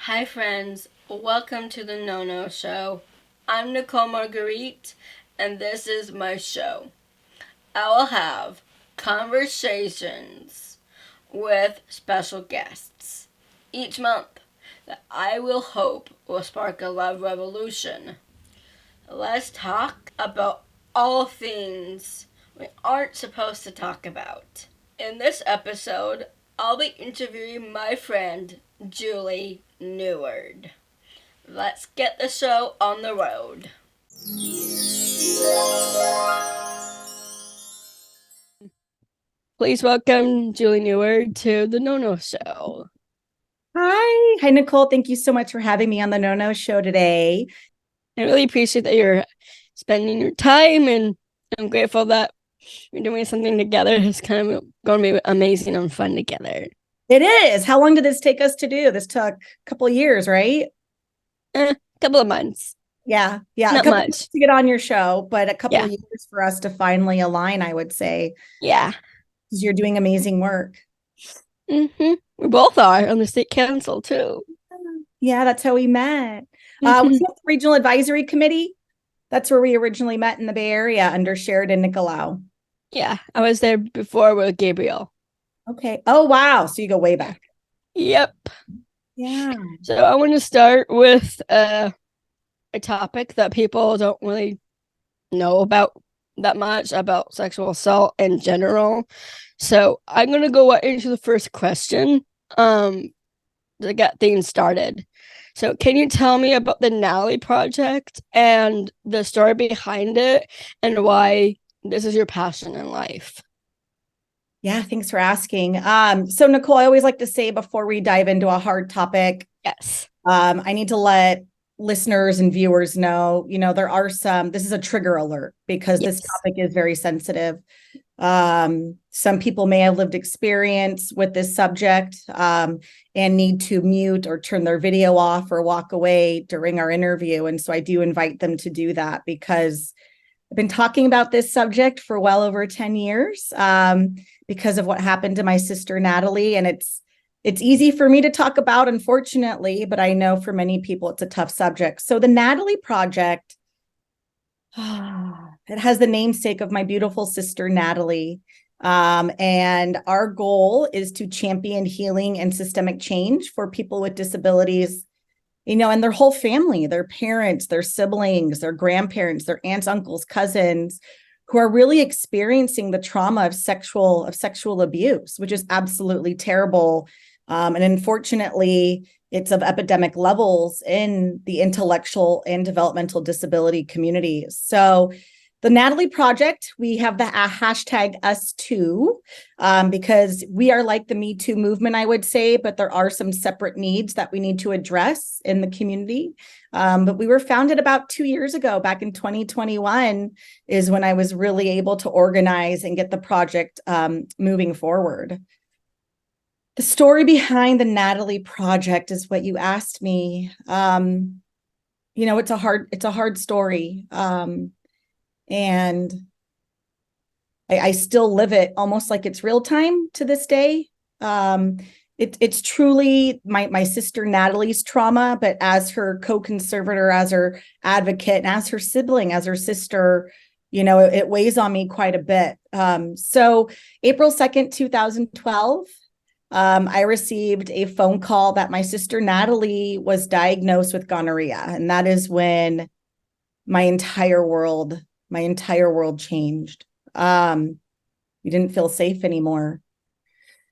Hi, friends. Welcome to the No No Show. I'm Nicole Marguerite, and this is my show. I will have conversations with special guests each month that I will hope will spark a love revolution. Let's talk about all things we aren't supposed to talk about. In this episode, I'll be interviewing my friend Julie Neward. Let's get the show on the road. Please welcome Julie Neward to the No No Show. Hi, Nicole. Thank you so much for having me on the No No Show today. I really appreciate that you're spending your time, and I'm grateful that we're doing something together. It's kind of going to be amazing and fun together. It is. How long did this take us to do? This took a couple of years, right? A couple of months. Yeah, a Not couple of much. years to get on your show, but a couple Yeah. of years for us to finally align, I would say, Yeah. because you're doing amazing work. We both are on the state council too. Yeah, that's how we met. Mm-hmm. Was that the Regional Advisory Committee? That's where we originally met in the Bay Area under Sheridan Nicolau. Yeah, I was there before with Gabriel. Okay. Oh, wow. So you go way back. Yep. Yeah. So I want to start with a topic that people don't really know about that much about sexual assault in general. So I'm gonna go into the first question to get things started. So can you tell me about the Natalie Project and the story behind it and why this is your passion in life? Yeah, thanks for asking. So Nicole, I always like to say before we dive into a hard topic, Yes. I need to let listeners and viewers know, there are this is a trigger alert because this Yes. topic is very sensitive. Some people may have lived experience with this subject, and need to mute or turn their video off or walk away during our interview. And so I do invite them to do that because I've been talking about this subject for well over 10 years, because of what happened to my sister, Natalie. And it's easy for me to talk about, unfortunately, but I know for many people it's a tough subject. So the Natalie Project, it has the namesake of my beautiful sister, Natalie. And our goal is to champion healing and systemic change for people with disabilities, and their whole family, their parents, their siblings, their grandparents, their aunts, uncles, cousins, who are really experiencing the trauma of sexual abuse, which is absolutely terrible. And unfortunately, it's of epidemic levels in the intellectual and developmental disability communities. So the Natalie Project, we have the hashtag us too, because we are like the Me Too movement, I would say, but there are some separate needs that we need to address in the community. But we were founded about 2 years ago, back in 2021 is when I was really able to organize and get the project moving forward. The story behind the Natalie Project is what you asked me. It's a hard story. And I still live it almost like it's real time to this day. It's truly my sister Natalie's trauma, but as her co-conservator, as her advocate, and as her sibling, as her sister, it weighs on me quite a bit. So April 2nd, 2012, I received a phone call that my sister Natalie was diagnosed with gonorrhea. And that is when my entire world changed. You didn't feel safe anymore.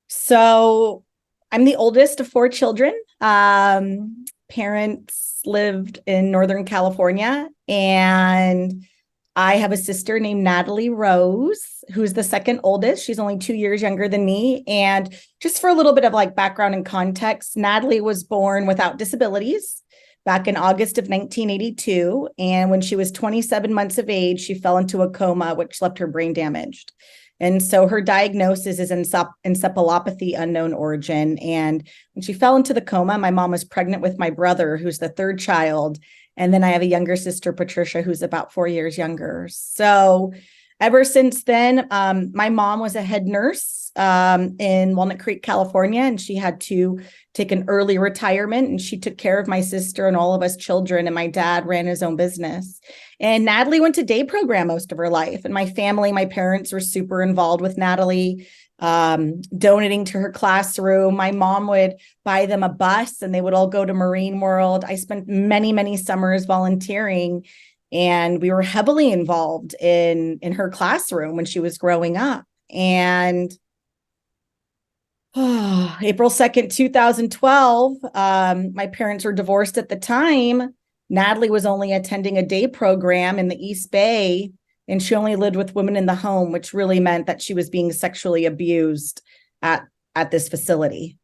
So I'm the oldest of 4 children. Parents lived in Northern California, and I have a sister named Natalie Rose, who's the second oldest. She's only 2 years younger than me. And just for a little bit of background and context, Natalie was born without disabilities back in August of 1982. And when she was 27 months of age, she fell into a coma, which left her brain damaged. And so her diagnosis is encephalopathy unknown origin. And when she fell into the coma, my mom was pregnant with my brother, who's the third child. And then I have a younger sister, Patricia, who's about 4 years younger. So ever since then, my mom was a head nurse in Walnut Creek, California, and she had to take an early retirement, and she took care of my sister and all of us children, and my dad ran his own business. And Natalie went to day program most of her life, and my family, my parents were super involved with Natalie, donating to her classroom. My mom would buy them a bus and they would all go to Marine World. I spent many, many summers volunteering, and we were heavily involved in her classroom when she was growing up. And April 2nd, 2012, my parents were divorced at the time. Natalie was only attending a day program in the East Bay, and she only lived with women in the home, which really meant that she was being sexually abused at this facility.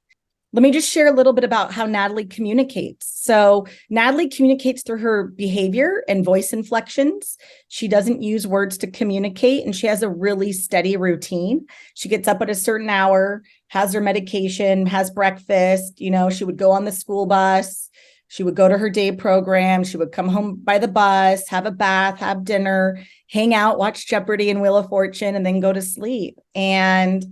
Let me just share a little bit about how Natalie communicates. So Natalie communicates through her behavior and voice inflections. She doesn't use words to communicate, and she has a really steady routine. She gets up at a certain hour, has her medication, has breakfast. You know, she would go on the school bus. She would go to her day program. She would come home by the bus, have a bath, have dinner, hang out, watch Jeopardy and Wheel of Fortune, and then go to sleep. And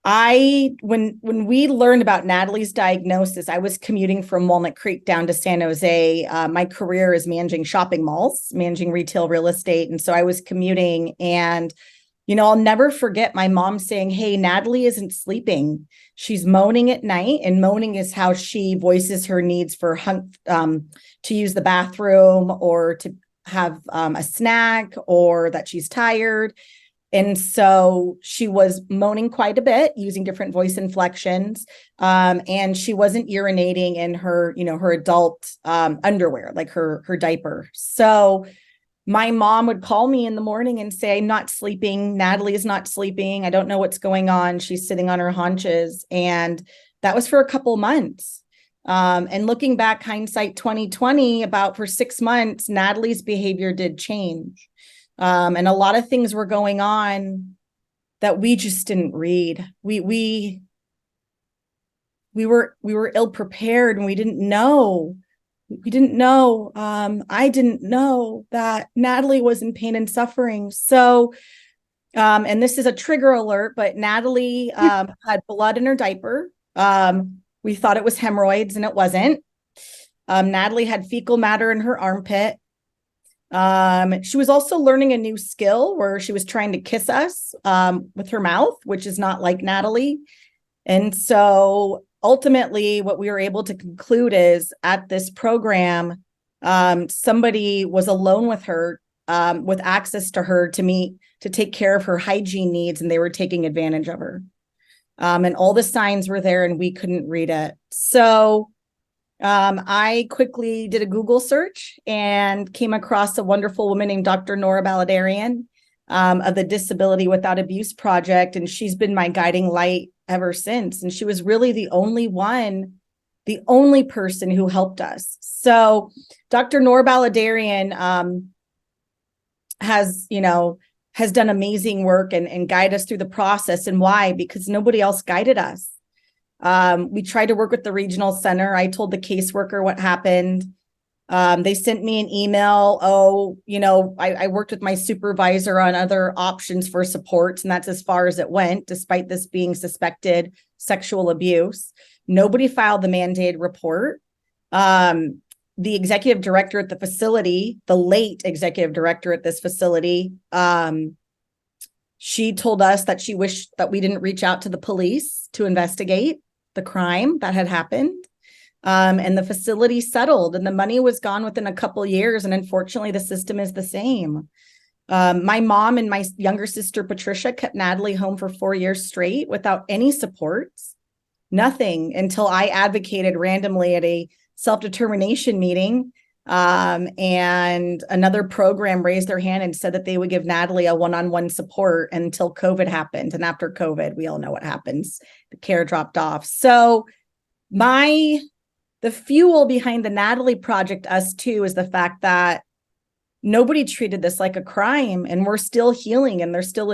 when we learned about Natalie's diagnosis, I was commuting from Walnut Creek down to San Jose. My career is managing shopping malls, managing retail real estate. And so I was commuting, and, you know, I'll never forget my mom saying, "Hey, Natalie isn't sleeping. She's moaning at night." And moaning is how she voices her needs for to use the bathroom or to have a snack, or that she's tired. And so she was moaning quite a bit using different voice inflections. And she wasn't urinating in her, you know, her adult underwear, like her diaper. So my mom would call me in the morning and say, "I'm not sleeping. Natalie is not sleeping. I don't know what's going on. She's sitting on her haunches." And that was for a couple months. And looking back, hindsight 2020, about for 6 months, Natalie's behavior did change. And a lot of things were going on that we just didn't read. We were ill prepared, and we didn't know. I didn't know that Natalie was in pain and suffering. So, and this is a trigger alert, but Natalie had blood in her diaper. We thought it was hemorrhoids, and it wasn't. Natalie had fecal matter in her armpit. She was also learning a new skill where she was trying to kiss us with her mouth, which is not like Natalie. And so ultimately what we were able to conclude is at this program, somebody was alone with her, with access to her to take care of her hygiene needs, and they were taking advantage of her. And all the signs were there, and we couldn't read it. So I quickly did a Google search and came across a wonderful woman named Dr. Nora Baladarian of the Disability Without Abuse Project. And she's been my guiding light ever since. And she was really the only person who helped us. So Dr. Nora Baladarian has done amazing work and guide us through the process. And why? Because nobody else guided us. We tried to work with the regional center. I told the caseworker what happened. They sent me an email. I worked with my supervisor on other options for supports, and that's as far as it went, despite this being suspected sexual abuse. Nobody filed the mandated report. The executive director at the facility, the late executive director at this facility, she told us that she wished that we didn't reach out to the police to investigate the crime that had happened. And the facility settled, and the money was gone within a couple of years. And unfortunately, the system is the same. My mom and my younger sister, Patricia, kept Natalie home for 4 years straight without any supports, nothing, until I advocated randomly at a self-determination meeting. And another program raised their hand and said that they would give Natalie a one-on-one support until COVID happened. And after COVID, we all know what happens. The care dropped off. So the fuel behind the Natalie Project, us too, is the fact that nobody treated this like a crime, and we're still healing, and there still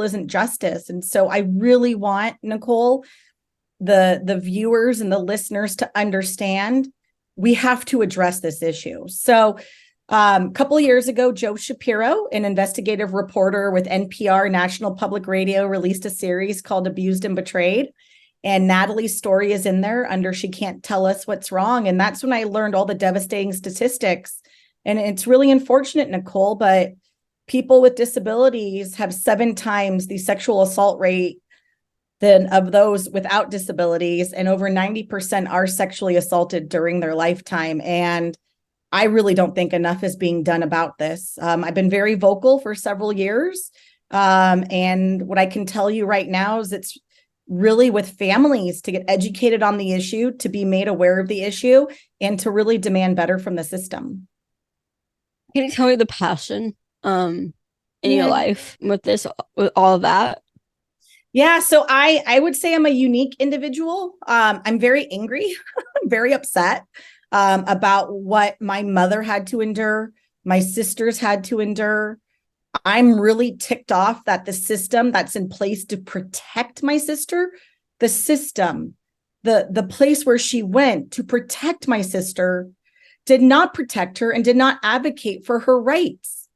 isn't justice. And so I really want, Nicole, the viewers and the listeners to understand we have to address this issue. So A couple of years ago, Joe Shapiro, an investigative reporter with NPR National Public Radio, released a series called Abused and Betrayed. And Natalie's story is in there under She Can't Tell Us What's Wrong. And that's when I learned all the devastating statistics. And it's really unfortunate, Nicole, but people with disabilities have 7 times the sexual assault rate than of those without disabilities. And over 90% are sexually assaulted during their lifetime. And I really don't think enough is being done about this. I've been very vocal for several years. And what I can tell you right now is it's really with families to get educated on the issue, to be made aware of the issue, and to really demand better from the system. Can you tell me the passion in your life with this, with all of that? Yeah, so I would say I'm a unique individual. I'm very angry, very upset about what my mother had to endure, my sisters had to endure. I'm really ticked off that the system that's in place to protect my sister, the system, the place where she went to protect my sister, did not protect her and did not advocate for her rights.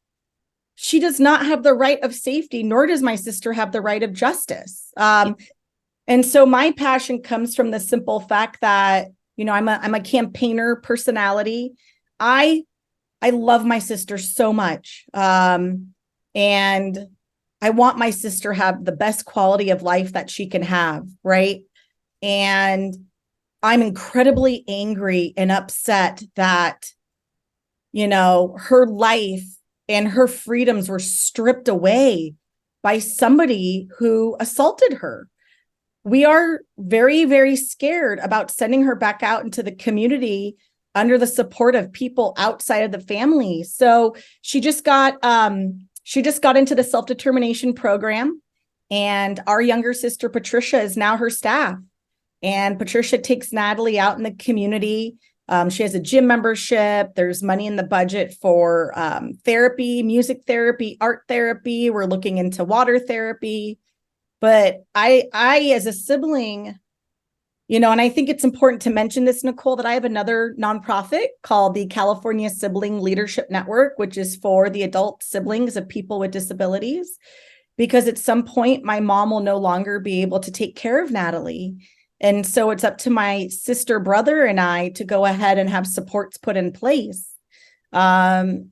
She does not have the right of safety, nor does my sister have the right of justice. And so my passion comes from the simple fact that, you know, I'm a campaigner personality. I love my sister so much. And I want my sister to have the best quality of life that she can have, right? And I'm incredibly angry and upset that, you know, her life and her freedoms were stripped away by somebody who assaulted her. We are very, very scared about sending her back out into the community under the support of people outside of the family. So she just got into the self-determination program, and our younger sister, Patricia, is now her staff. And Patricia takes Natalie out in the community. She has a gym membership. There's money in the budget for therapy, music therapy, art therapy. We're looking into water therapy. But I, as a sibling, you know, and I think it's important to mention this, Nicole, that I have another nonprofit called the California Sibling Leadership Network, which is for the adult siblings of people with disabilities, because at some point my mom will no longer be able to take care of Natalie. And so it's up to my sister, brother, and I to go ahead and have supports put in place. And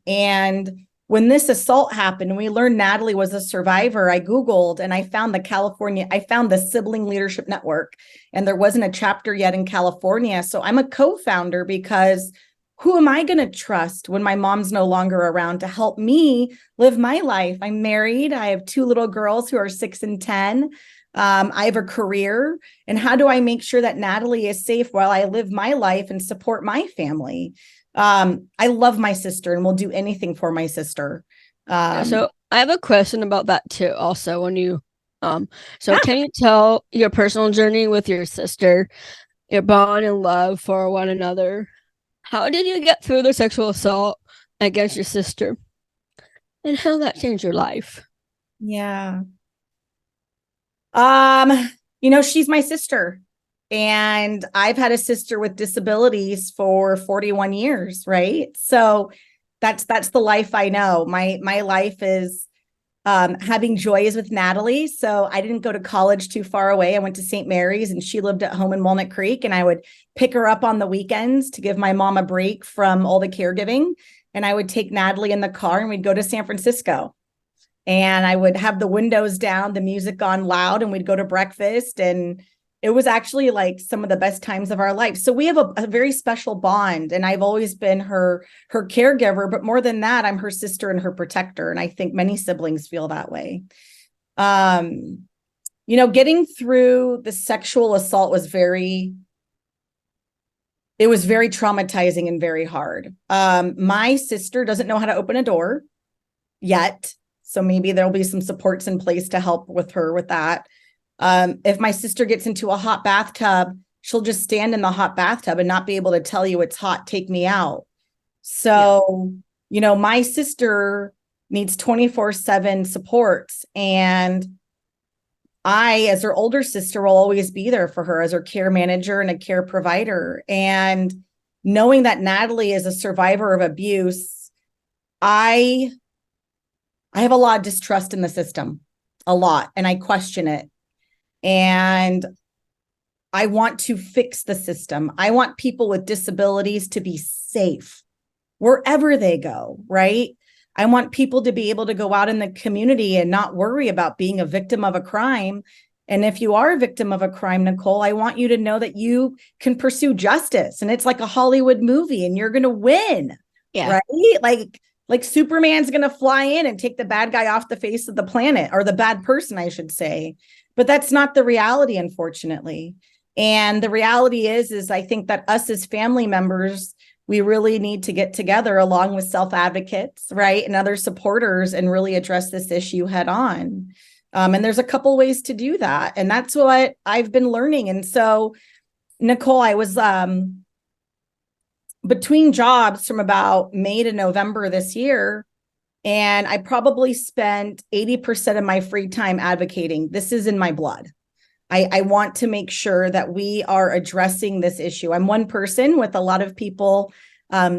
when this assault happened, we learned Natalie was a survivor. I Googled and I found the Sibling Leadership Network, and there wasn't a chapter yet in California. So I'm a co-founder because who am I going to trust when my mom's no longer around to help me live my life? I'm married. I have 2 little girls who are 6 and 10. I have a career. And how do I make sure that Natalie is safe while I live my life and support my family? I love my sister and will do anything for my sister. So I have a question about that too. Also, when you, can you tell your personal journey with your sister, your bond and love for one another? How did you get through the sexual assault against your sister, and how that changed your life? Yeah. You know, she's my sister. And I've had a sister with disabilities for 41 years, right? So that's the life I know. My life is having joys with Natalie. So I didn't go to college too far away. I went to St. Mary's, and she lived at home in Walnut Creek, and I would pick her up on the weekends to give my mom a break from all the caregiving. And I would take Natalie in the car and we'd go to San Francisco. And I would have the windows down, the music on loud, and we'd go to breakfast. And it was actually like some of the best times of our life. So we have a very special bond, and I've always been her caregiver, but more than that, I'm her sister and her protector. And I think many siblings feel that way. You know, getting through the sexual assault was very traumatizing and very hard. My sister doesn't know how to open a door yet. So maybe there'll be some supports in place to help with her with that. If my sister gets into a hot bathtub, she'll just stand in the hot bathtub and not be able to tell you it's hot, take me out. So, you know, my sister needs 24/7 supports. And I, as her older sister, will always be there for her as her care manager and a care provider. And knowing that Natalie is a survivor of abuse, I have a lot of distrust in the system, a lot, and I question it. And I want to fix the system. I want people with disabilities to be safe wherever they go, right? I want people to be able to go out in the community and not worry about being a victim of a crime. And if you are a victim of a crime, Nicole, I want you to know that you can pursue justice, and it's like a Hollywood movie and you're going to win, Yeah. right? Like Superman's going to fly in and take the bad guy off the face of the planet, or the bad person, I should say. But that's not the reality, unfortunately. And the reality is I think that us as family members, we really need to get together along with self-advocates, right, and other supporters, and really address this issue head on. And there's a couple ways to do that. And that's what I've been learning. And so, Nicole, I was between jobs from about May to November this year, and I probably spent 80% of my free time advocating. This is in my blood. I want to make sure that we are addressing this issue. I'm one person with a lot of people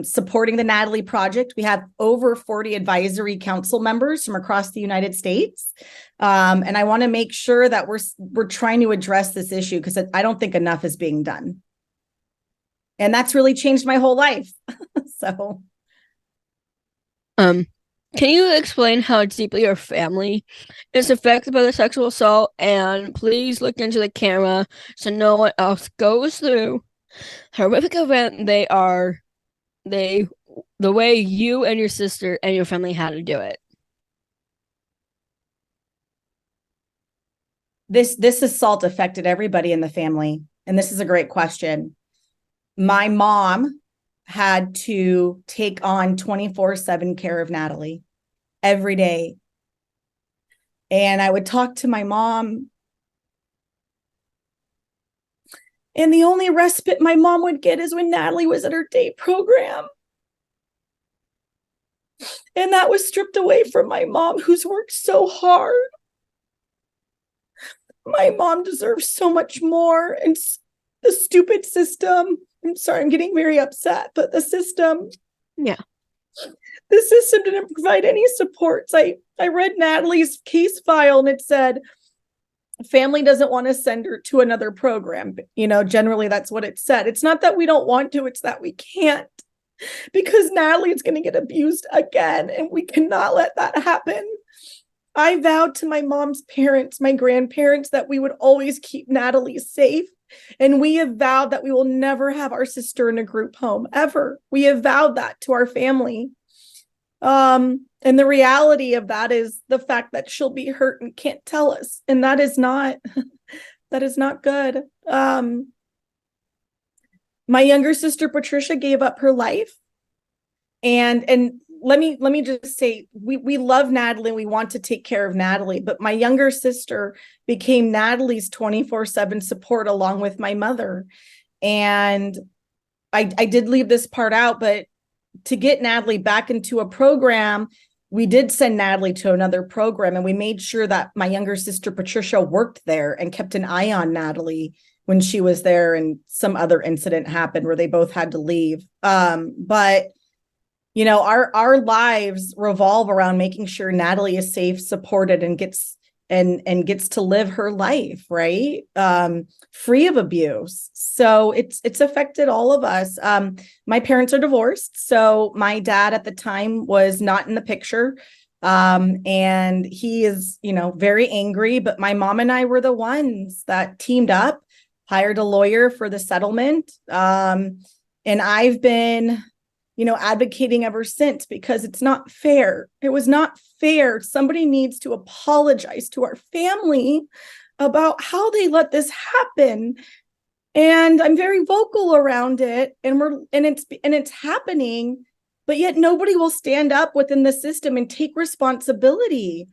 supporting the Natalie Project. We have over 40 advisory council members from across the United States. And I want to make sure that we're trying to address this issue, because I don't think enough is being done. And that's really changed my whole life. So. Can you explain how deeply your family is affected by the sexual assault? And please look into the camera so no one else goes through horrific event the way you and your sister and your family had to do it. This assault affected everybody in the family. And this is a great question. My mom had to take on 24/7 care of Natalie every day. And I would talk to my mom, and the only respite my mom would get is when Natalie was at her day program. And that was stripped away from my mom, who's worked so hard. My mom deserves so much more. And the stupid system, I'm sorry, I'm getting very upset, but the system. Yeah. The system didn't provide any supports. I read Natalie's case file, and it said family doesn't want to send her to another program. Generally that's what it said. It's not that we don't want to, it's that we can't, because Natalie is going to get abused again, and we cannot let that happen. I vowed to my mom's parents, my grandparents, that we would always keep Natalie safe. And we have vowed that we will never have our sister in a group home, ever. We have vowed that to our family. And the reality of that is the fact that she'll be hurt and can't tell us. And that is not good. My younger sister, Patricia, gave up her life. And let me just say, we love Natalie, and we want to take care of Natalie, but my younger sister became Natalie's 24/7 support along with my mother. And I did leave this part out, but to get Natalie back into a program, we did send Natalie to another program, and we made sure that my younger sister, Patricia, worked there and kept an eye on Natalie when she was there, and some other incident happened where they both had to leave. But our lives revolve around making sure Natalie is safe, supported, and gets to live her life, right? Free of abuse. So it's affected all of us. My parents are divorced. So my dad at the time was not in the picture. And he is, very angry, but my mom and I were the ones that teamed up, hired a lawyer for the settlement. And I've been, advocating ever since, because it's not fair. It was not fair. Somebody needs to apologize to our family about how they let this happen. And I'm very vocal around it, and it's happening, but yet nobody will stand up within the system and take responsibility,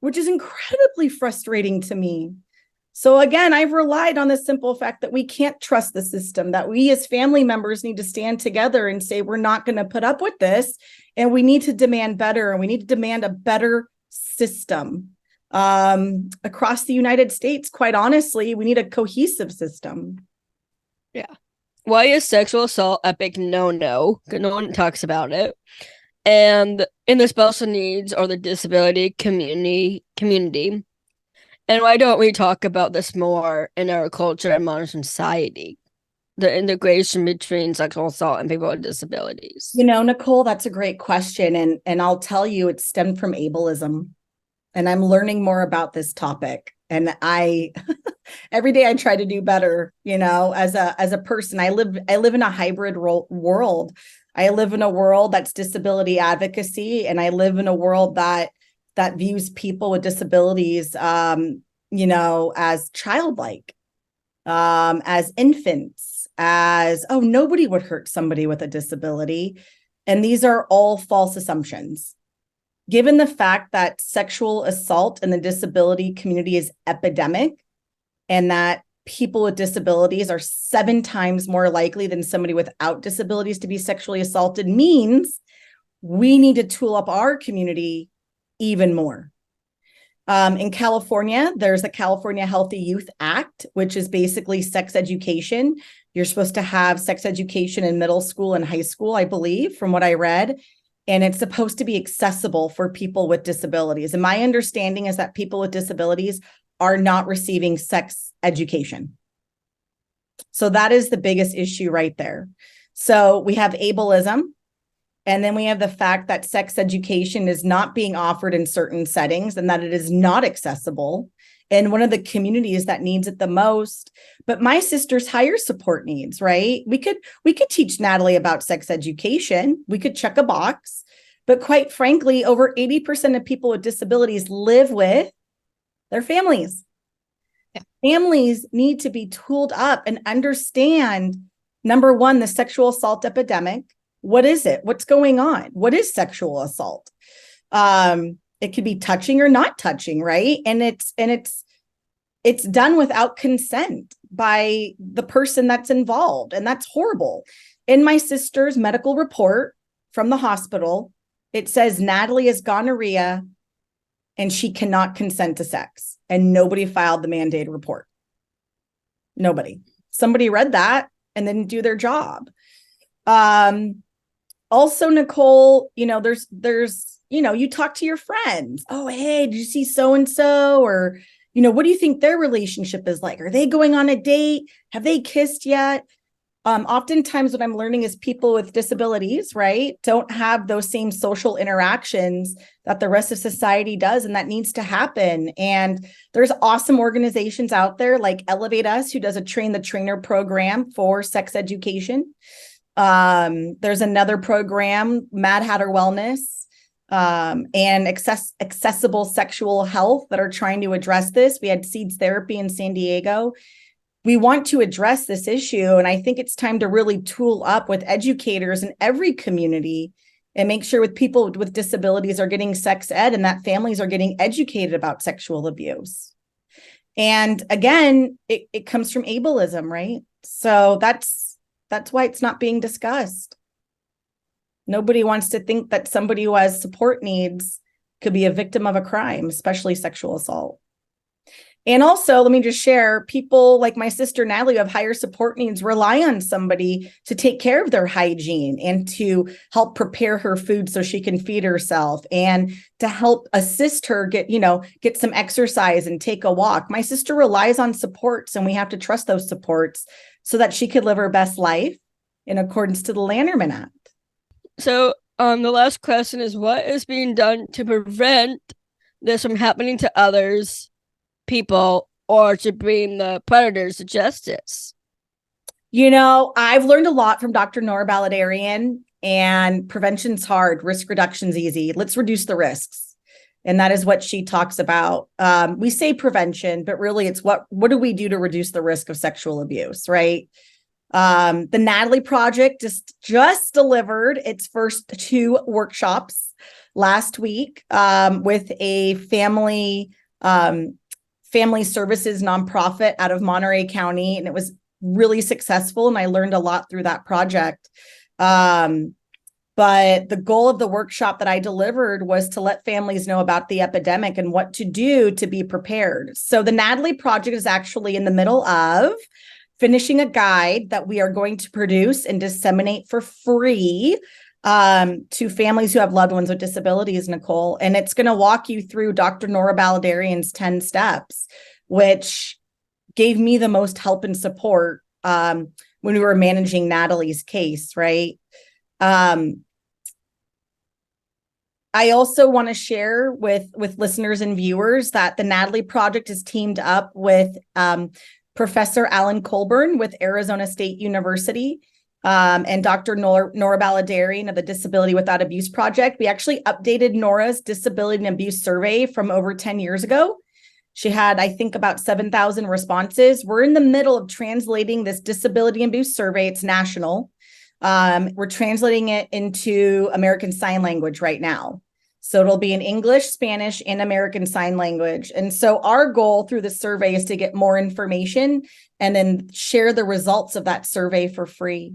which is incredibly frustrating to me. So again, I've relied on the simple fact that we can't trust the system, that we as family members need to stand together and say, we're not going to put up with this, and we need to demand better, and we need to demand a better system across the United States. Quite honestly, we need a cohesive system. Yeah. Why is sexual assault a big no-no? Because no one talks about it. and in the special needs or the disability community. And why don't we talk about this more in our culture and modern society? The integration between sexual assault and people with disabilities. Nicole, that's a great question. And I'll tell you, it stemmed from ableism. And I'm learning more about this topic. And I every day I try to do better, as a person. I live in a hybrid world. I live in a world that's disability advocacy, and I live in a world that views people with disabilities as childlike, as infants, as nobody would hurt somebody with a disability. And these are all false assumptions. Given the fact that sexual assault in the disability community is epidemic, and that people with disabilities are 7 times more likely than somebody without disabilities to be sexually assaulted, means we need to tool up our community even more. In California, there's the California Healthy Youth Act, which is basically sex education. You're supposed to have sex education in middle school and high school, I believe, from what I read. And it's supposed to be accessible for people with disabilities. And my understanding is that people with disabilities are not receiving sex education. So that is the biggest issue right there. So we have ableism. And then we have the fact that sex education is not being offered in certain settings and that it is not accessible in one of the communities that needs it the most. But my sister's higher support needs, right? We could teach Natalie about sex education. We could check a box. But quite frankly, over 80% of people with disabilities live with their families. Yeah. Families need to be tooled up and understand, number one, the sexual assault epidemic. What is it? What's going on? What is sexual assault? It could be touching or not touching, right? And it's done without consent by the person that's involved, and that's horrible. In my sister's medical report from the hospital, it says Natalie has gonorrhea and she cannot consent to sex, and nobody filed the mandated report. Nobody. Somebody read that and didn't do their job. Also, Nicole, there's, you talk to your friends. Oh, hey, did you see so-and-so? Or, what do you think their relationship is like? Are they going on a date? Have they kissed yet? Oftentimes what I'm learning is people with disabilities, right, don't have those same social interactions that the rest of society does. And that needs to happen. And there's awesome organizations out there like Elevate Us, who does a train the trainer program for sex education. There's another program, Mad Hatter Wellness, and accessible sexual health, that are trying to address this. We had Seeds Therapy in San Diego. We want to address this issue. And I think it's time to really tool up with educators in every community and make sure with people with disabilities are getting sex ed, and that families are getting educated about sexual abuse. And again, it comes from ableism, right? So that's why it's not being discussed. Nobody wants to think that somebody who has support needs could be a victim of a crime, especially sexual assault. And also, let me just share, people like my sister Natalie who have higher support needs rely on somebody to take care of their hygiene and to help prepare her food so she can feed herself, and to help assist her get some exercise and take a walk. My sister relies on supports, and we have to trust those supports so that she could live her best life in accordance to the Lanterman Act. So the last question is, what is being done to prevent this from happening to others, people, or to bring the predators to justice? I've learned a lot from Dr. Nora Baladarian, and prevention's hard, risk reduction's easy. Let's reduce the risks. And that is what she talks about. We say prevention, but really it's what do we do to reduce the risk of sexual abuse, right? The Natalie Project just delivered its first 2 workshops last week with a family services nonprofit out of Monterey County, and it was really successful, and I learned a lot through that project. But the goal of the workshop that I delivered was to let families know about the epidemic and what to do to be prepared. So the Natalie Project is actually in the middle of finishing a guide that we are going to produce and disseminate for free to families who have loved ones with disabilities, Nicole. And it's going to walk you through Dr. Nora Baladarian's 10 steps, which gave me the most help and support when we were managing Natalie's case, right? I also want to share with listeners and viewers that the Natalie Project is teamed up with Professor Alan Colburn with Arizona State University and Dr. Nora Baladarian of the Disability Without Abuse Project. We actually updated Nora's disability and abuse survey from over 10 years ago. She had, I think, about 7,000 responses. We're in the middle of translating this disability and abuse survey. It's national. We're translating it into American Sign Language right now. So it'll be in English, Spanish, and American Sign Language. And so our goal through the survey is to get more information and then share the results of that survey for free.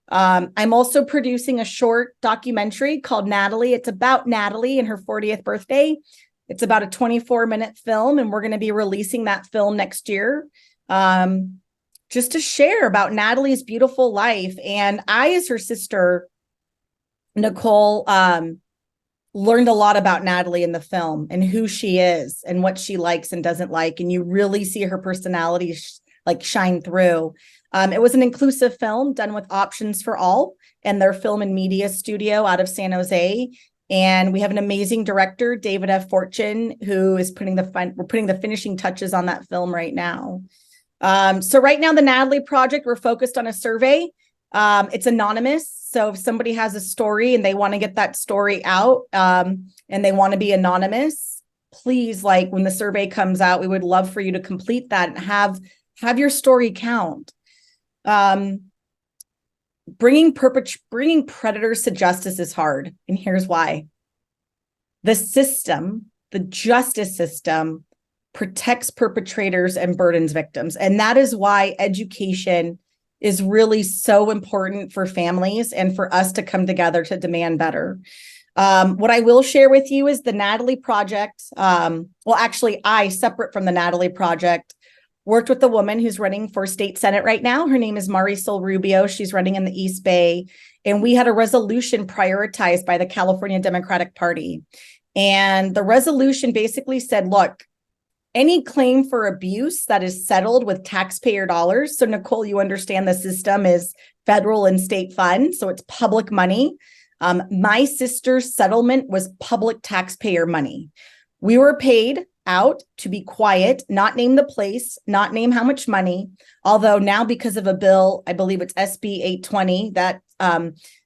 I'm also producing a short documentary called Natalie. It's about Natalie and her 40th birthday. It's about a 24-minute film, and we're going to be releasing that film next year. Just to share about Natalie's beautiful life. And I, as her sister, Nicole, learned a lot about Natalie in the film and who she is and what she likes and doesn't like. And you really see her personality shine through. It was an inclusive film done with Options for All and their film and media studio out of San Jose. And we have an amazing director, David F. Fortune, who is putting the finishing touches on that film right now. So right now, the Natalie Project, we're focused on a survey. It's anonymous. So if somebody has a story and they want to get that story out and they want to be anonymous, please, when the survey comes out, we would love for you to complete that and have your story count. Bringing predators to justice is hard. And here's why. The justice system, protects perpetrators and burdens victims. And that is why education is really so important for families and for us to come together to demand better. What I will share with you is the Natalie Project. I, separate from the Natalie Project, worked with a woman who's running for state Senate right now. Her name is Marisol Rubio. She's running in the East Bay. And we had a resolution prioritized by the California Democratic Party. And the resolution basically said, look, any claim for abuse that is settled with taxpayer dollars. So Nicole, you understand the system is federal and state funds, so it's public money. My sister's settlement was public taxpayer money. We were paid out to be quiet, not name the place, not name how much money. Although now, because of a bill, I believe it's SB 820 that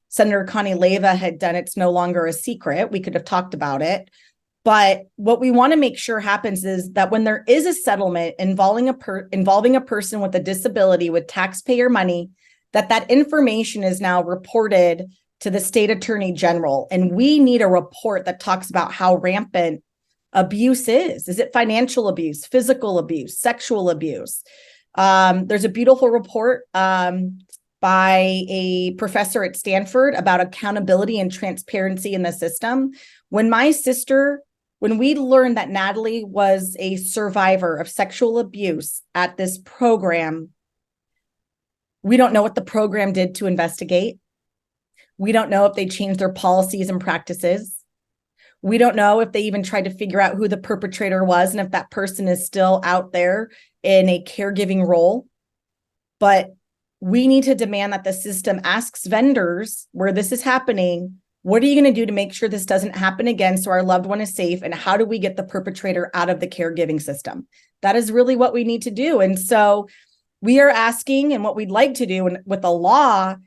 Senator Connie Leyva had done, it's no longer a secret. We could have talked about it. But what we want to make sure happens is that when there is a settlement involving a person with a disability with taxpayer money, that information is now reported to the state attorney general. And we need a report that talks about how rampant abuse is. Is it financial abuse, physical abuse, sexual abuse? There's a beautiful report by a professor at Stanford about accountability and transparency in the system. When we learned that Natalie was a survivor of sexual abuse at this program, we don't know what the program did to investigate. We don't know if they changed their policies and practices. We don't know if they even tried to figure out who the perpetrator was and if that person is still out there in a caregiving role. But we need to demand that the system asks vendors where this is happening, what are you going to do to make sure this doesn't happen again so our loved one is safe? And how do we get the perpetrator out of the caregiving system? That is really what we need to do. And so we are asking, and what we'd like to do with the law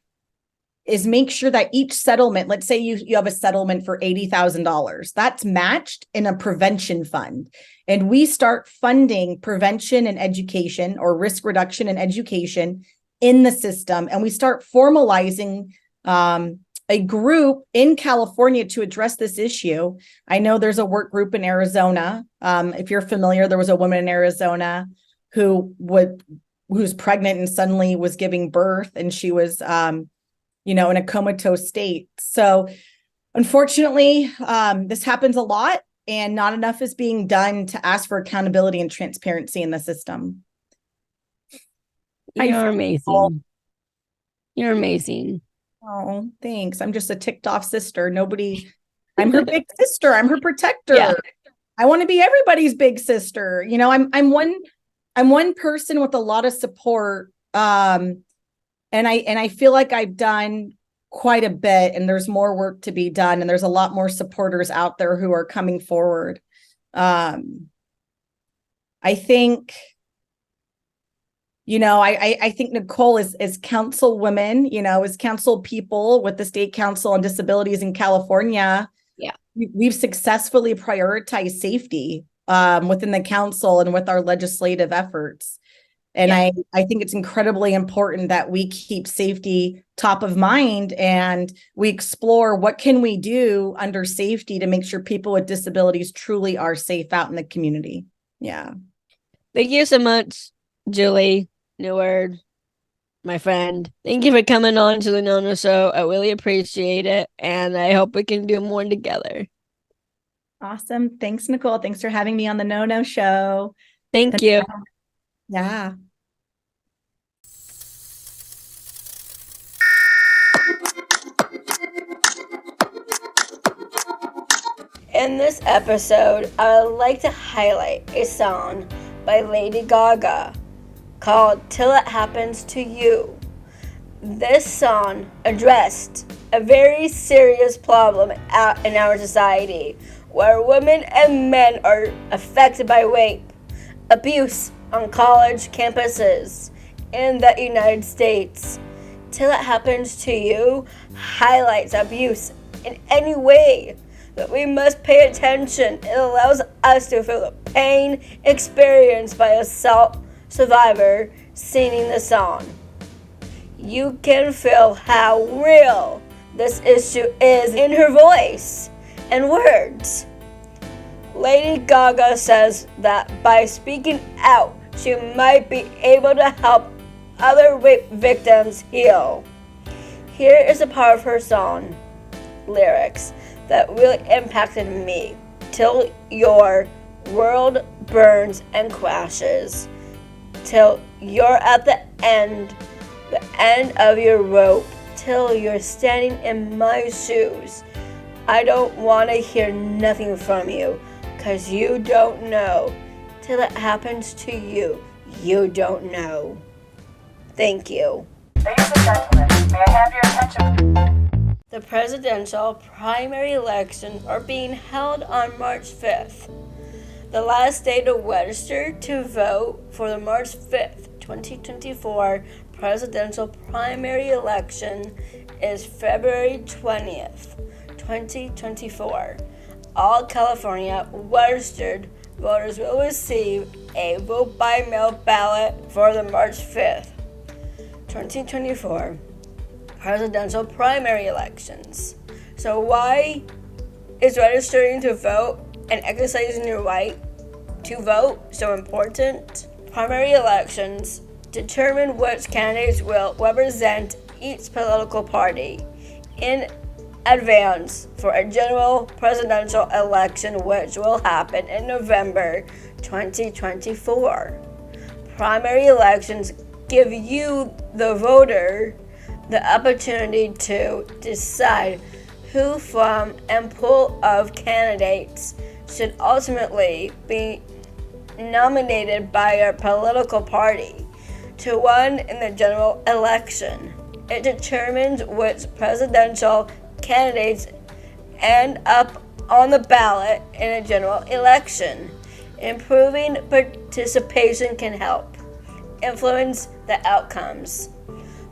is make sure that each settlement, let's say you have a settlement for $80,000, that's matched in a prevention fund. And we start funding prevention and education or risk reduction and education in the system. And we start formalizing a group in California to address this issue. I know there's a work group in Arizona. If you're familiar, there was a woman in Arizona who's pregnant and suddenly was giving birth, and she was, in a comatose state. So unfortunately, this happens a lot, and not enough is being done to ask for accountability and transparency in the system. You're amazing. You're amazing. Oh, thanks. I'm just a ticked off sister. I'm her big sister. I'm her Yeah. protector. I want to be everybody's big sister. I'm one person with a lot of support. And I feel like I've done quite a bit, and there's more work to be done, and there's a lot more supporters out there who are coming forward. I think, I think Nicole is councilwoman, as council people with the State Council on Disabilities in California. Yeah. We've successfully prioritized safety within the council and with our legislative efforts. And Yeah. I think it's incredibly important that we keep safety top of mind, and we explore what can we do under safety to make sure people with disabilities truly are safe out in the community. Yeah. Thank you so much, Julie, Neward, my friend. Thank you for coming on to the Nono Show. I really appreciate it, and I hope we can do more together. Awesome. Thanks, Nicole. Thanks for having me on the No No Show. Thank you. Yeah. In this episode, I would like to highlight a song by Lady Gaga called Till It Happens to You. This song addressed a very serious problem in our society where women and men are affected by rape, abuse on college campuses in the United States. Till It Happens to You highlights abuse in any way that we must pay attention. It allows us to feel the pain experienced by a assault survivor singing the song. You can feel how real this issue is in her voice and words. Lady Gaga says that by speaking out, she might be able to help other rape victims heal. Here is a part of her song lyrics that really impacted me. Till your world burns and crashes, till you're at the end of your rope, till you're standing in my shoes. I don't want to hear nothing from you, 'cause you don't know. Till it happens to you, you don't know. Thank you. Ladies and gentlemen, may I have your attention? The presidential primary elections are being held on March 5th. The last day to register to vote for the March 5th, 2024 presidential primary election is February 20th, 2024. All California registered voters will receive a vote by mail ballot for the March 5th, 2024 presidential primary elections. So why is registering to vote and exercising your right to vote so important? Primary elections determine which candidates will represent each political party in advance for a general presidential election, which will happen in November 2024. Primary elections give you, the voter, the opportunity to decide who from a pool of candidates should ultimately be nominated by your political party to run in the general election. It determines which presidential candidates end up on the ballot in a general election. Improving participation can help influence the outcomes.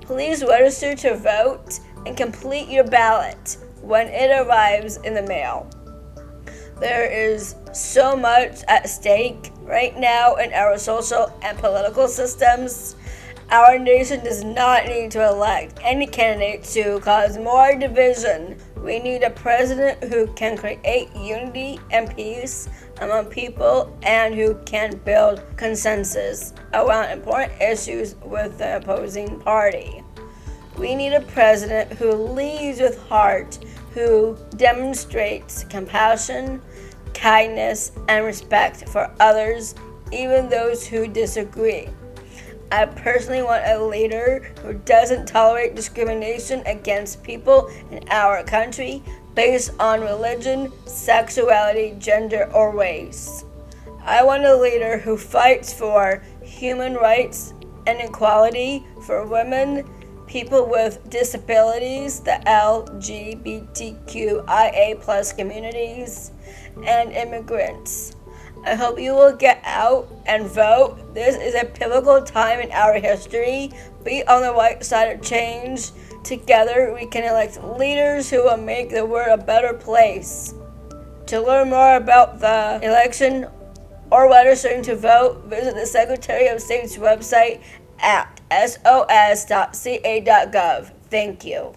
Please register to vote and complete your ballot when it arrives in the mail. There is so much at stake right now in our social and political systems. Our nation does not need to elect any candidate to cause more division. We need a president who can create unity and peace among people and who can build consensus around important issues with the opposing party. We need a president who leads with heart, who demonstrates compassion, kindness, and respect for others, even those who disagree. I personally want a leader who doesn't tolerate discrimination against people in our country based on religion, sexuality, gender, or race. I want a leader who fights for human rights and equality for women, people with disabilities, the LGBTQIA+ communities, and immigrants. I hope you will get out and vote. This is a pivotal time in our history. Be on the right side of change. Together, we can elect leaders who will make the world a better place. To learn more about the election or registering to vote, visit the Secretary of State's website at sos.ca.gov. Thank you.